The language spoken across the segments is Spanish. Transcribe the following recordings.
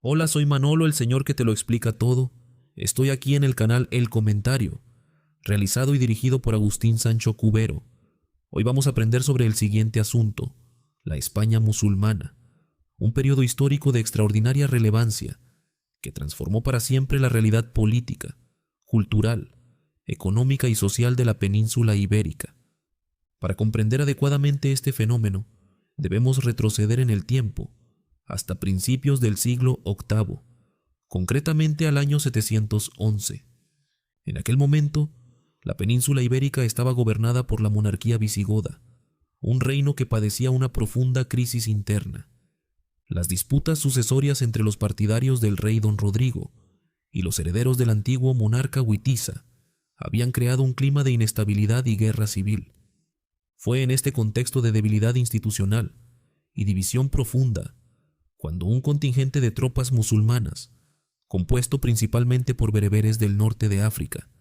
Hola, soy Manolo, el señor que te lo explica todo. Estoy aquí en el canal El Comentario, realizado y dirigido por Agustín Sancho Cubero. Hoy vamos a aprender sobre el siguiente asunto: la España musulmana, un periodo histórico de extraordinaria relevancia que transformó para siempre la realidad política, cultural, económica y social de la península ibérica. Para comprender adecuadamente este fenómeno, debemos retroceder en el tiempo, hasta principios del siglo VIII, concretamente al año 711. En aquel momento, la península ibérica estaba gobernada por la monarquía visigoda, un reino que padecía una profunda crisis interna. Las disputas sucesorias entre los partidarios del rey don Rodrigo y los herederos del antiguo monarca Witiza habían creado un clima de inestabilidad y guerra civil. Fue en este contexto de debilidad institucional y división profunda cuando un contingente de tropas musulmanas, compuesto principalmente por bereberes del norte de África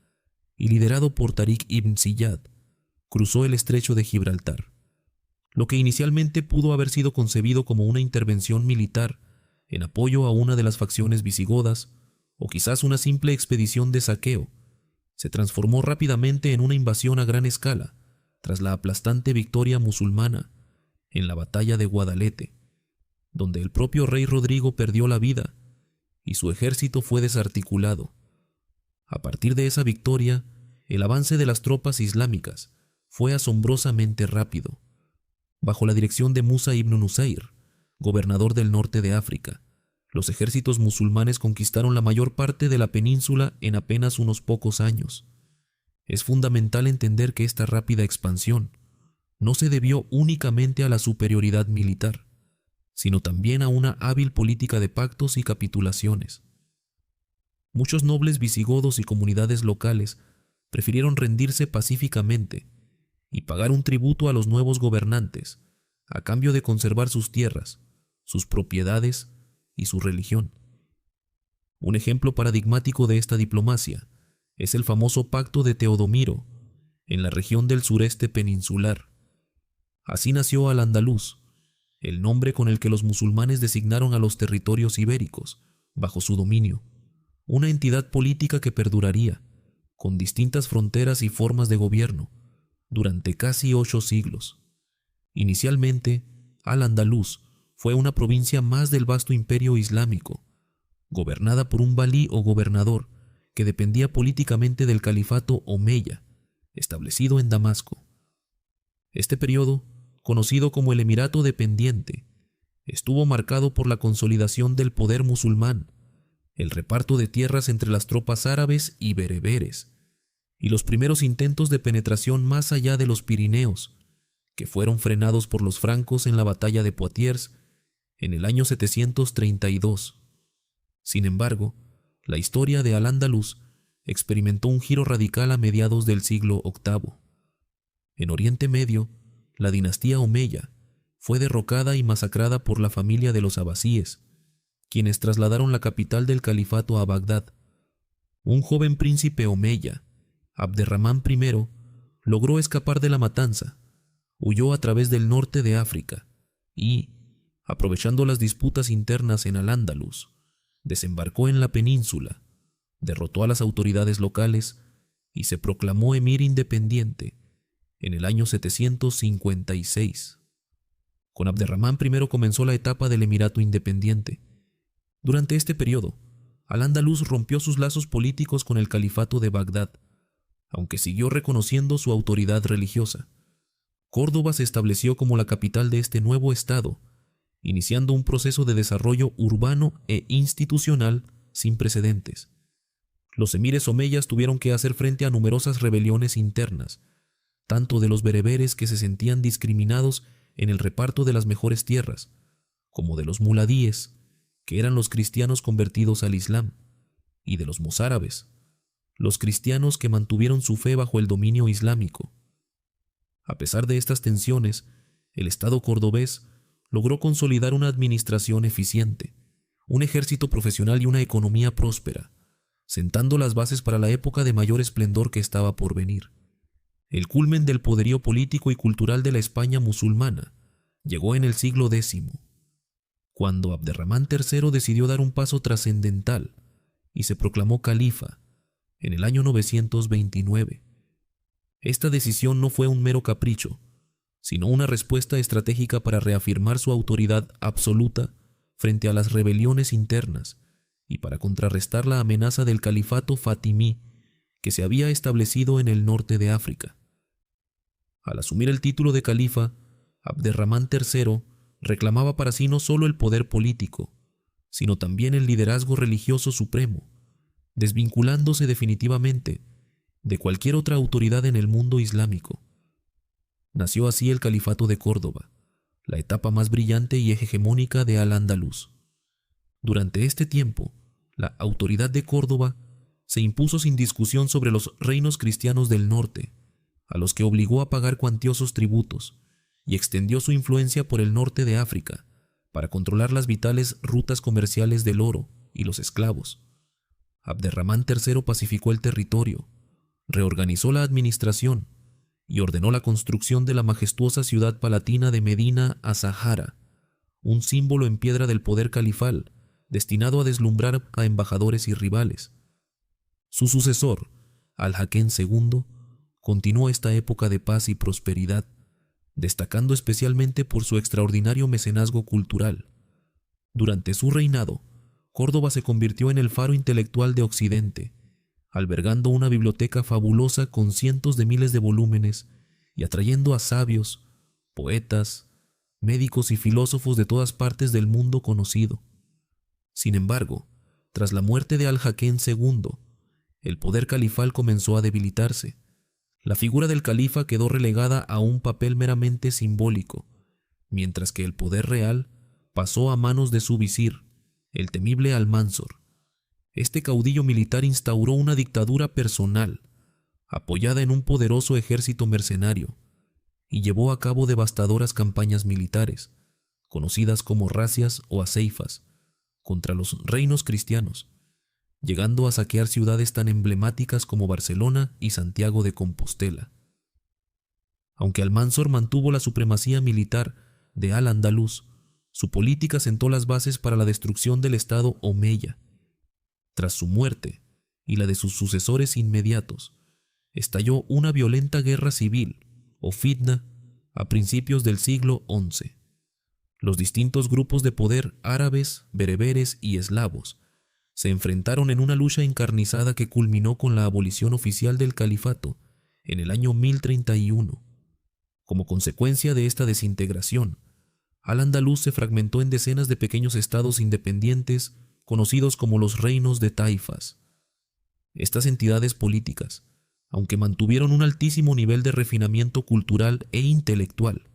y liderado por Tariq ibn Ziyad, cruzó el estrecho de Gibraltar. Lo que inicialmente pudo haber sido concebido como una intervención militar en apoyo a una de las facciones visigodas, o quizás una simple expedición de saqueo, se transformó rápidamente en una invasión a gran escala tras la aplastante victoria musulmana en la batalla de Guadalete, donde el propio rey Rodrigo perdió la vida y su ejército fue desarticulado. A partir de esa victoria, el avance de las tropas islámicas fue asombrosamente rápido. Bajo la dirección de Musa ibn Nusayr, gobernador del norte de África, los ejércitos musulmanes conquistaron la mayor parte de la península en apenas unos pocos años. Es fundamental entender que esta rápida expansión no se debió únicamente a la superioridad militar, sino también a una hábil política de pactos y capitulaciones. Muchos nobles visigodos y comunidades locales prefirieron rendirse pacíficamente y pagar un tributo a los nuevos gobernantes, a cambio de conservar sus tierras, sus propiedades y su religión. Un ejemplo paradigmático de esta diplomacia es el famoso Pacto de Teodomiro, en la región del sureste peninsular. Así nació Al-Andalus, el nombre con el que los musulmanes designaron a los territorios ibéricos, bajo su dominio, una entidad política que perduraría, con distintas fronteras y formas de gobierno, durante casi 8 siglos. Inicialmente, Al-Andalus fue una provincia más del vasto imperio islámico, gobernada por un valí o gobernador que dependía políticamente del califato omeya, establecido en Damasco. Este periodo, conocido como el Emirato Dependiente, estuvo marcado por la consolidación del poder musulmán, el reparto de tierras entre las tropas árabes y bereberes, y los primeros intentos de penetración más allá de los Pirineos, que fueron frenados por los francos en la batalla de Poitiers en el año 732. Sin embargo, la historia de Al-Ándalus experimentó un giro radical a mediados del siglo VIII. En Oriente Medio, la dinastía omeya fue derrocada y masacrada por la familia de los abasíes, quienes trasladaron la capital del califato a Bagdad. Un joven príncipe omeya, Abderramán I, logró escapar de la matanza, huyó a través del norte de África y, aprovechando las disputas internas en Al-Ándalus, desembarcó en la península, derrotó a las autoridades locales y se proclamó emir independiente en el año 756. Con Abderramán I comenzó la etapa del Emirato Independiente. Durante este periodo, Al-Ándalus rompió sus lazos políticos con el califato de Bagdad, aunque siguió reconociendo su autoridad religiosa. Córdoba se estableció como la capital de este nuevo estado, iniciando un proceso de desarrollo urbano e institucional sin precedentes. Los emires omeyas tuvieron que hacer frente a numerosas rebeliones internas, tanto de los bereberes que se sentían discriminados en el reparto de las mejores tierras, como de los muladíes, que eran los cristianos convertidos al Islam, y de los mozárabes, los cristianos que mantuvieron su fe bajo el dominio islámico. A pesar de estas tensiones, el Estado cordobés logró consolidar una administración eficiente, un ejército profesional y una economía próspera, sentando las bases para la época de mayor esplendor que estaba por venir. El culmen del poderío político y cultural de la España musulmana llegó en el siglo X, cuando Abderramán III decidió dar un paso trascendental y se proclamó califa en el año 929. Esta decisión no fue un mero capricho, sino una respuesta estratégica para reafirmar su autoridad absoluta frente a las rebeliones internas y para contrarrestar la amenaza del califato fatimí que se había establecido en el norte de África. Al asumir el título de califa, Abderramán III reclamaba para sí no solo el poder político, sino también el liderazgo religioso supremo, desvinculándose definitivamente de cualquier otra autoridad en el mundo islámico. Nació así el Califato de Córdoba, la etapa más brillante y hegemónica de Al-Ándalus. Durante este tiempo, la autoridad de Córdoba se impuso sin discusión sobre los reinos cristianos del norte, a los que obligó a pagar cuantiosos tributos, y extendió su influencia por el norte de África para controlar las vitales rutas comerciales del oro y los esclavos. Abderramán III pacificó el territorio, reorganizó la administración y ordenó la construcción de la majestuosa ciudad palatina de Medina Azahara, un símbolo en piedra del poder califal destinado a deslumbrar a embajadores y rivales. Su sucesor, Al-Hakem II, continuó esta época de paz y prosperidad, destacando especialmente por su extraordinario mecenazgo cultural. Durante su reinado, Córdoba se convirtió en el faro intelectual de Occidente, albergando una biblioteca fabulosa con cientos de miles de volúmenes y atrayendo a sabios, poetas, médicos y filósofos de todas partes del mundo conocido. Sin embargo, tras la muerte de Al-Hakem II, el poder califal comenzó a debilitarse. La figura del califa quedó relegada a un papel meramente simbólico, mientras que el poder real pasó a manos de su visir, el temible Almanzor. Este caudillo militar instauró una dictadura personal, apoyada en un poderoso ejército mercenario, y llevó a cabo devastadoras campañas militares, conocidas como razias o aceifas, contra los reinos cristianos, llegando a saquear ciudades tan emblemáticas como Barcelona y Santiago de Compostela. Aunque Almanzor mantuvo la supremacía militar de Al-Ándalus, su política sentó las bases para la destrucción del Estado omeya. Tras su muerte y la de sus sucesores inmediatos, estalló una violenta guerra civil, o fitna, a principios del siglo XI. Los distintos grupos de poder árabes, bereberes y eslavos se enfrentaron en una lucha encarnizada que culminó con la abolición oficial del califato en el año 1031. Como consecuencia de esta desintegración, Al-Ándalus se fragmentó en decenas de pequeños estados independientes conocidos como los reinos de taifas. Estas entidades políticas, aunque mantuvieron un altísimo nivel de refinamiento cultural e intelectual,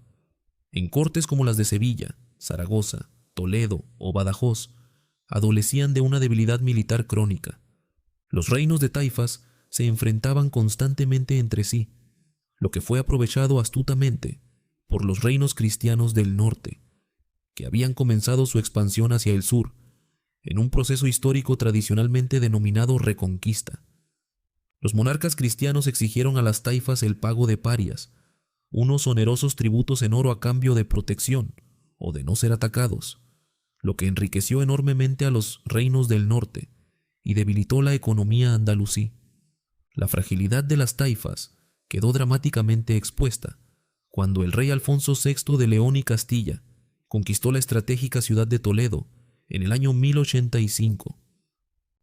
en cortes como las de Sevilla, Zaragoza, Toledo o Badajoz, adolecían de una debilidad militar crónica. Los reinos de taifas se enfrentaban constantemente entre sí, lo que fue aprovechado astutamente por los reinos cristianos del norte, que habían comenzado su expansión hacia el sur, en un proceso histórico tradicionalmente denominado Reconquista. Los monarcas cristianos exigieron a las taifas el pago de parias, unos onerosos tributos en oro a cambio de protección o de no ser atacados, lo que enriqueció enormemente a los reinos del norte y debilitó la economía andalusí. La fragilidad de las taifas quedó dramáticamente expuesta cuando el rey Alfonso VI de León y Castilla conquistó la estratégica ciudad de Toledo en el año 1085.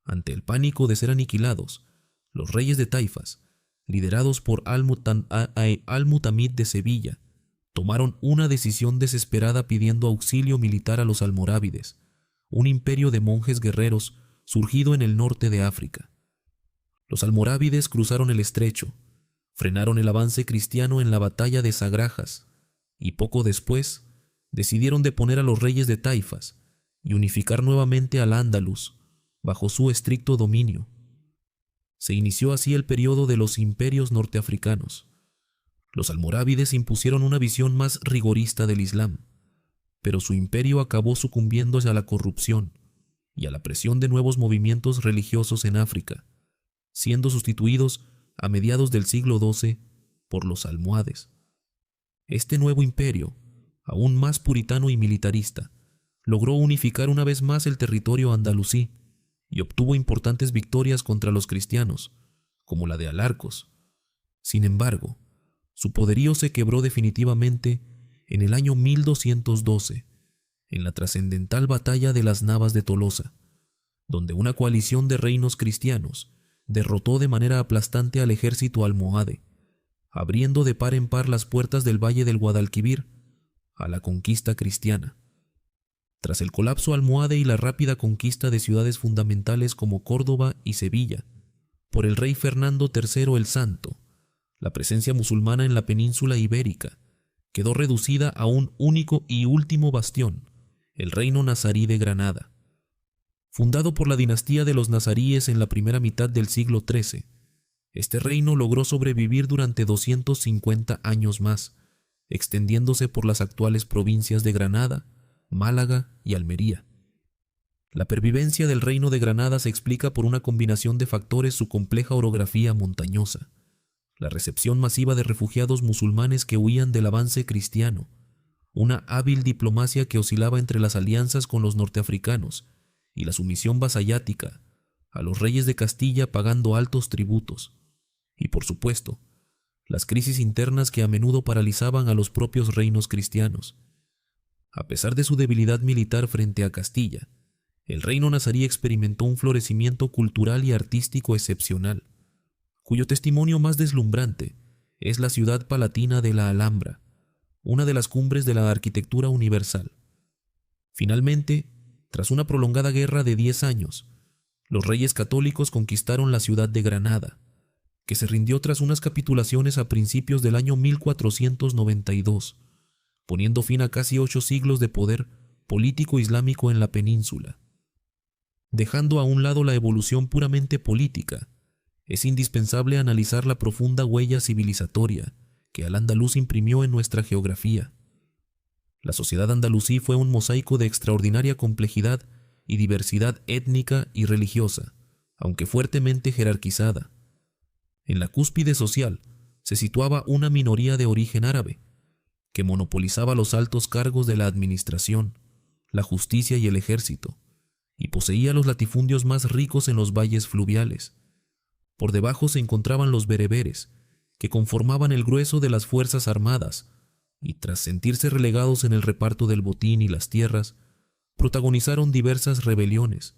Ante el pánico de ser aniquilados, los reyes de taifas, liderados por Al-Mutamid de Sevilla, tomaron una decisión desesperada pidiendo auxilio militar a los almorávides, un imperio de monjes guerreros surgido en el norte de África. Los almorávides cruzaron el estrecho, frenaron el avance cristiano en la batalla de Sagrajas y poco después decidieron deponer a los reyes de taifas y unificar nuevamente al Ándalus bajo su estricto dominio. Se inició así el periodo de los imperios norteafricanos. Los almorávides impusieron una visión más rigorista del Islam, pero su imperio acabó sucumbiéndose a la corrupción y a la presión de nuevos movimientos religiosos en África, siendo sustituidos a mediados del siglo XII por los almohades. Este nuevo imperio, aún más puritano y militarista, logró unificar una vez más el territorio andalusí y obtuvo importantes victorias contra los cristianos, como la de Alarcos. Sin embargo, su poderío se quebró definitivamente en el año 1212, en la trascendental batalla de las Navas de Tolosa, donde una coalición de reinos cristianos derrotó de manera aplastante al ejército almohade, abriendo de par en par las puertas del valle del Guadalquivir a la conquista cristiana. Tras el colapso almohade y la rápida conquista de ciudades fundamentales como Córdoba y Sevilla por el rey Fernando III el Santo, la presencia musulmana en la península ibérica quedó reducida a un único y último bastión, el reino nazarí de Granada. Fundado por la dinastía de los nazaríes en la primera mitad del siglo XIII, este reino logró sobrevivir durante 250 años más, extendiéndose por las actuales provincias de Granada, Málaga y Almería. La pervivencia del reino de Granada se explica por una combinación de factores: su compleja orografía montañosa, la recepción masiva de refugiados musulmanes que huían del avance cristiano, una hábil diplomacia que oscilaba entre las alianzas con los norteafricanos y la sumisión vasallática a los reyes de Castilla pagando altos tributos, y por supuesto, las crisis internas que a menudo paralizaban a los propios reinos cristianos. A pesar de su debilidad militar frente a Castilla, el reino nazarí experimentó un florecimiento cultural y artístico excepcional, cuyo testimonio más deslumbrante es la ciudad palatina de la Alhambra, una de las cumbres de la arquitectura universal. Finalmente, tras una prolongada guerra de 10 años, los reyes católicos conquistaron la ciudad de Granada, que se rindió tras unas capitulaciones a principios del año 1492, poniendo fin a casi 8 siglos de poder político islámico en la península. Dejando a un lado la evolución puramente política, es indispensable analizar la profunda huella civilizatoria que al-Ándalus imprimió en nuestra geografía. La sociedad andalusí fue un mosaico de extraordinaria complejidad y diversidad étnica y religiosa, aunque fuertemente jerarquizada. En la cúspide social se situaba una minoría de origen árabe, que monopolizaba los altos cargos de la administración, la justicia y el ejército, y poseía los latifundios más ricos en los valles fluviales. Por debajo se encontraban los bereberes, que conformaban el grueso de las fuerzas armadas, y tras sentirse relegados en el reparto del botín y las tierras, protagonizaron diversas rebeliones,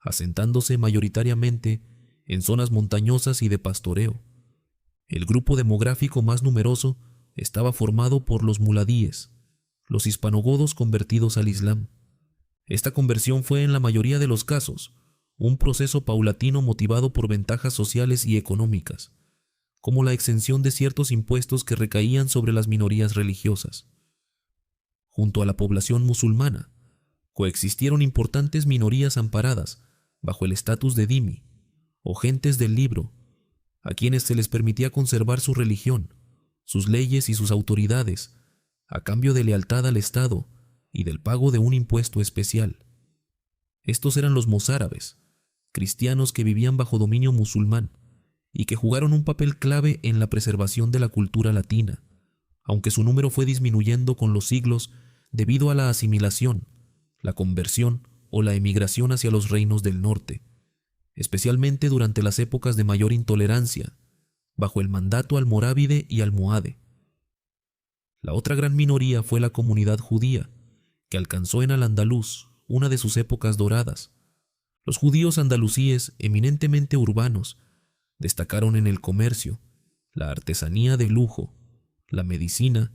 asentándose mayoritariamente en zonas montañosas y de pastoreo. El grupo demográfico más numeroso estaba formado por los muladíes, los hispanogodos convertidos al Islam. Esta conversión fue en la mayoría de los casos un proceso paulatino motivado por ventajas sociales y económicas, como la exención de ciertos impuestos que recaían sobre las minorías religiosas. Junto a la población musulmana, coexistieron importantes minorías amparadas bajo el estatus de dhimmi, o gentes del libro, a quienes se les permitía conservar su religión, sus leyes y sus autoridades, a cambio de lealtad al Estado y del pago de un impuesto especial. Estos eran los mozárabes, cristianos que vivían bajo dominio musulmán y que jugaron un papel clave en la preservación de la cultura latina, aunque su número fue disminuyendo con los siglos debido a la asimilación, la conversión o la emigración hacia los reinos del norte, especialmente durante las épocas de mayor intolerancia, bajo el mandato almorávide y almohade. La otra gran minoría fue la comunidad judía, que alcanzó en Al-Ándalus una de sus épocas doradas. Los judíos andalusíes, eminentemente urbanos, destacaron en el comercio, la artesanía de lujo, la medicina,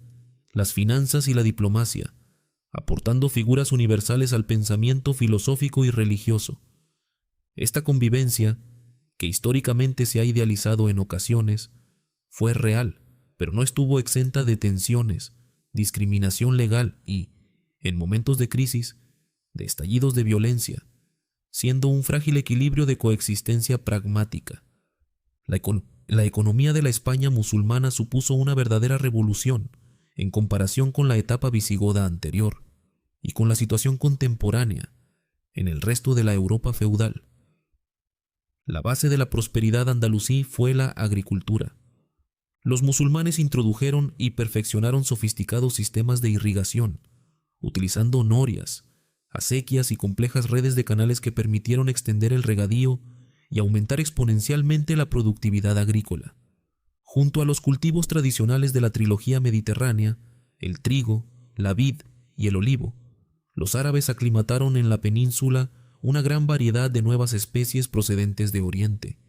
las finanzas y la diplomacia, aportando figuras universales al pensamiento filosófico y religioso. Esta convivencia, que históricamente se ha idealizado en ocasiones, fue real, pero no estuvo exenta de tensiones, discriminación legal y, en momentos de crisis, de estallidos de violencia, siendo un frágil equilibrio de coexistencia pragmática. La economía de la España musulmana supuso una verdadera revolución en comparación con la etapa visigoda anterior y con la situación contemporánea en el resto de la Europa feudal. La base de la prosperidad andalusí fue la agricultura. Los musulmanes introdujeron y perfeccionaron sofisticados sistemas de irrigación, utilizando norias, acequias y complejas redes de canales que permitieron extender el regadío y aumentar exponencialmente la productividad agrícola. Junto a los cultivos tradicionales de la trilogía mediterránea, el trigo, la vid y el olivo, los árabes aclimataron en la península una gran variedad de nuevas especies procedentes de Oriente.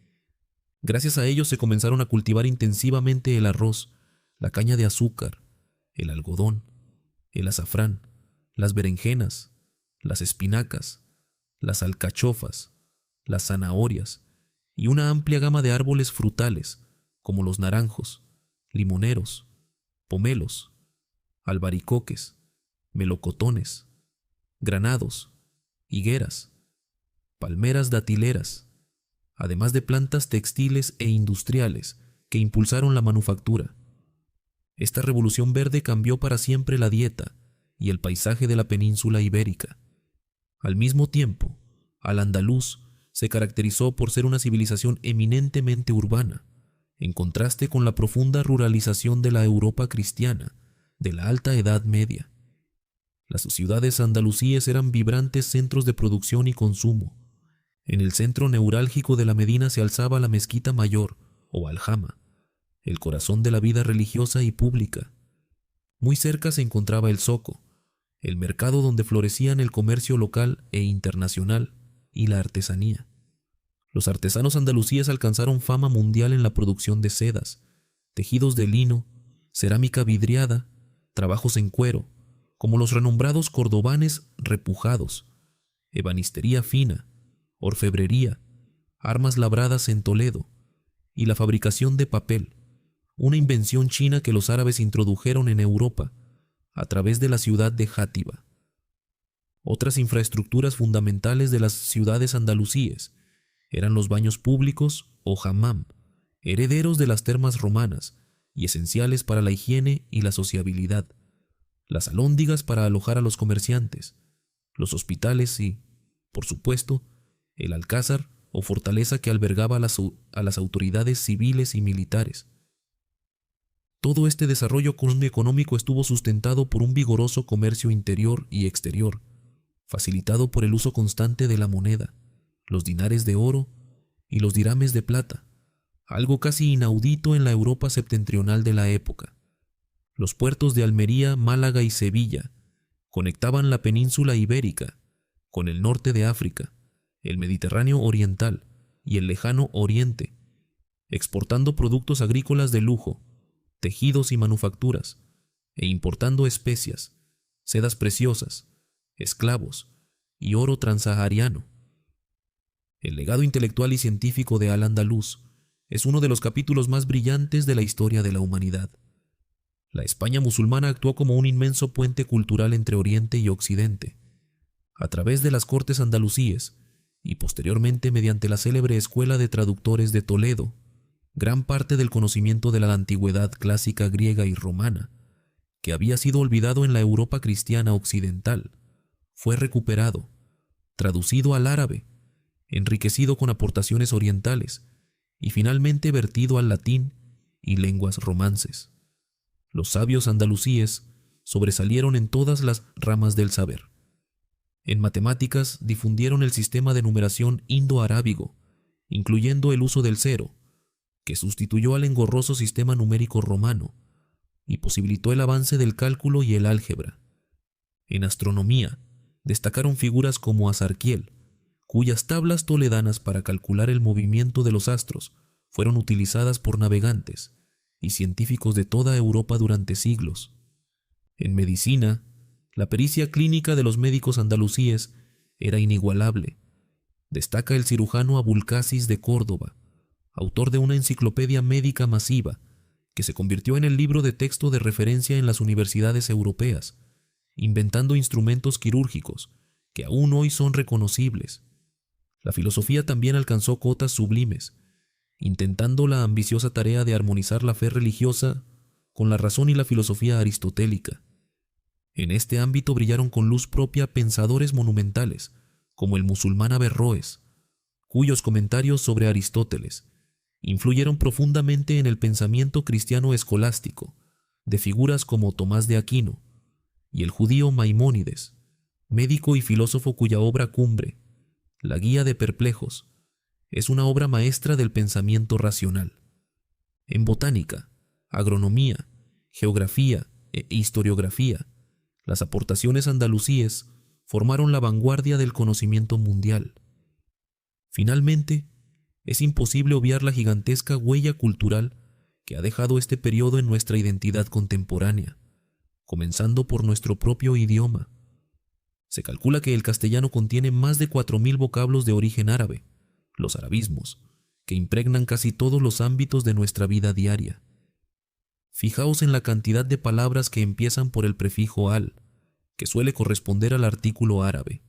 Gracias a ellos se comenzaron a cultivar intensivamente el arroz, la caña de azúcar, el algodón, el azafrán, las berenjenas, las espinacas, las alcachofas, las zanahorias y una amplia gama de árboles frutales como los naranjos, limoneros, pomelos, albaricoques, melocotones, granados, higueras, palmeras datileras, además de plantas textiles e industriales que impulsaron la manufactura. Esta revolución verde cambió para siempre la dieta y el paisaje de la península ibérica. Al mismo tiempo, Al-Ándalus se caracterizó por ser una civilización eminentemente urbana, en contraste con la profunda ruralización de la Europa cristiana de la Alta Edad Media. Las ciudades andalusíes eran vibrantes centros de producción y consumo. En el centro neurálgico de la Medina se alzaba la mezquita mayor, o aljama, el corazón de la vida religiosa y pública. Muy cerca se encontraba el zoco, el mercado donde florecían el comercio local e internacional y la artesanía. Los artesanos andalusíes alcanzaron fama mundial en la producción de sedas, tejidos de lino, cerámica vidriada, trabajos en cuero, como los renombrados cordobanes repujados, ebanistería fina, orfebrería, armas labradas en Toledo y la fabricación de papel, una invención china que los árabes introdujeron en Europa a través de la ciudad de Játiva. Otras infraestructuras fundamentales de las ciudades andalusíes eran los baños públicos o hammam, herederos de las termas romanas y esenciales para la higiene y la sociabilidad, las alhóndigas para alojar a los comerciantes, los hospitales y, por supuesto, el alcázar o fortaleza que albergaba a las autoridades civiles y militares. Todo este desarrollo económico estuvo sustentado por un vigoroso comercio interior y exterior, facilitado por el uso constante de la moneda, los dinares de oro y los dirames de plata, algo casi inaudito en la Europa septentrional de la época. Los puertos de Almería, Málaga y Sevilla conectaban la península ibérica con el norte de África, el Mediterráneo oriental y el lejano Oriente, exportando productos agrícolas de lujo, tejidos y manufacturas, e importando especias, sedas preciosas, esclavos y oro transsahariano. El legado intelectual y científico de Al-Ándalus es uno de los capítulos más brillantes de la historia de la humanidad. La España musulmana actuó como un inmenso puente cultural entre Oriente y Occidente. A través de las cortes andalusíes y posteriormente mediante la célebre Escuela de Traductores de Toledo, gran parte del conocimiento de la antigüedad clásica griega y romana, que había sido olvidado en la Europa cristiana occidental, fue recuperado, traducido al árabe, enriquecido con aportaciones orientales y finalmente vertido al latín y lenguas romances. Los sabios andalusíes sobresalieron en todas las ramas del saber. En matemáticas difundieron el sistema de numeración indo-arábigo, incluyendo el uso del cero, que sustituyó al engorroso sistema numérico romano y posibilitó el avance del cálculo y el álgebra. En astronomía destacaron figuras como Azarquiel, cuyas tablas toledanas para calcular el movimiento de los astros fueron utilizadas por navegantes y científicos de toda Europa durante siglos. En medicina, la pericia clínica de los médicos andalusíes era inigualable. Destaca el cirujano Abulcasis de Córdoba, autor de una enciclopedia médica masiva que se convirtió en el libro de texto de referencia en las universidades europeas, inventando instrumentos quirúrgicos que aún hoy son reconocibles. La filosofía también alcanzó cotas sublimes, intentando la ambiciosa tarea de armonizar la fe religiosa con la razón y la filosofía aristotélica. En este ámbito brillaron con luz propia pensadores monumentales, como el musulmán Averroes, cuyos comentarios sobre Aristóteles influyeron profundamente en el pensamiento cristiano escolástico, de figuras como Tomás de Aquino y el judío Maimónides, médico y filósofo cuya obra cumbre, La Guía de Perplejos, es una obra maestra del pensamiento racional. En botánica, agronomía, geografía e historiografía, las aportaciones andalusíes formaron la vanguardia del conocimiento mundial. Finalmente, es imposible obviar la gigantesca huella cultural que ha dejado este periodo en nuestra identidad contemporánea, comenzando por nuestro propio idioma. Se calcula que el castellano contiene más de 4.000 vocablos de origen árabe, los arabismos, que impregnan casi todos los ámbitos de nuestra vida diaria. Fijaos en la cantidad de palabras que empiezan por el prefijo al, que suele corresponder al artículo árabe.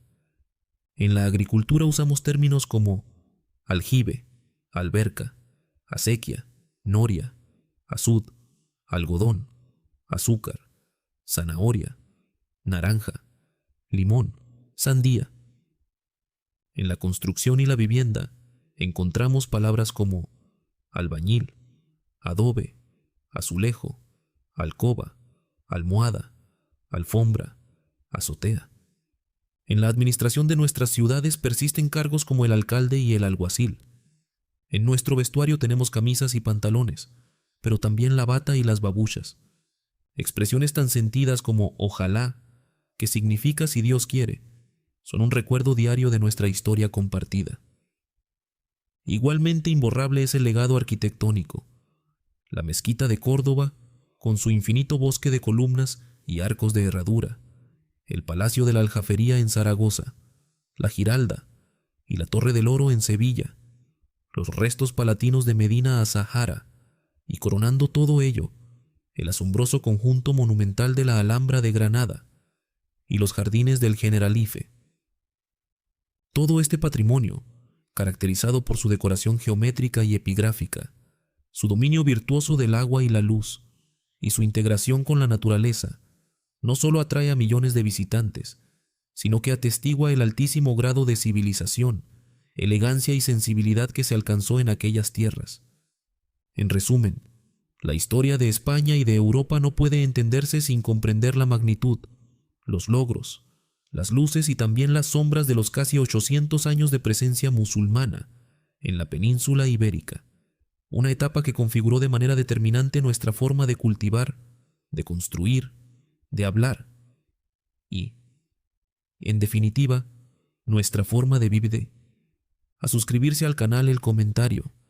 En la agricultura usamos términos como aljibe, alberca, acequia, noria, azud, algodón, azúcar, zanahoria, naranja, limón, sandía. En la construcción y la vivienda encontramos palabras como albañil, adobe, azulejo, alcoba, almohada, alfombra, azotea. En la administración de nuestras ciudades persisten cargos como el alcalde y el alguacil. En nuestro vestuario tenemos camisas y pantalones, pero también la bata y las babuchas. Expresiones tan sentidas como ojalá, que significa si Dios quiere, son un recuerdo diario de nuestra historia compartida. Igualmente imborrable es el legado arquitectónico. La mezquita de Córdoba, con su infinito bosque de columnas y arcos de herradura, el Palacio de la Aljafería en Zaragoza, la Giralda y la Torre del Oro en Sevilla, los restos palatinos de Medina Azahara, y coronando todo ello, el asombroso conjunto monumental de la Alhambra de Granada y los jardines del Generalife. Todo este patrimonio, caracterizado por su decoración geométrica y epigráfica, su dominio virtuoso del agua y la luz, y su integración con la naturaleza, no solo atrae a millones de visitantes, sino que atestigua el altísimo grado de civilización, elegancia y sensibilidad que se alcanzó en aquellas tierras. En resumen, la historia de España y de Europa no puede entenderse sin comprender la magnitud, los logros, las luces y también las sombras de los casi 800 años de presencia musulmana en la península ibérica, una etapa que configuró de manera determinante nuestra forma de cultivar, de construir, de hablar y, en definitiva, nuestra forma de vivir. A suscribirse al canal El Comentario,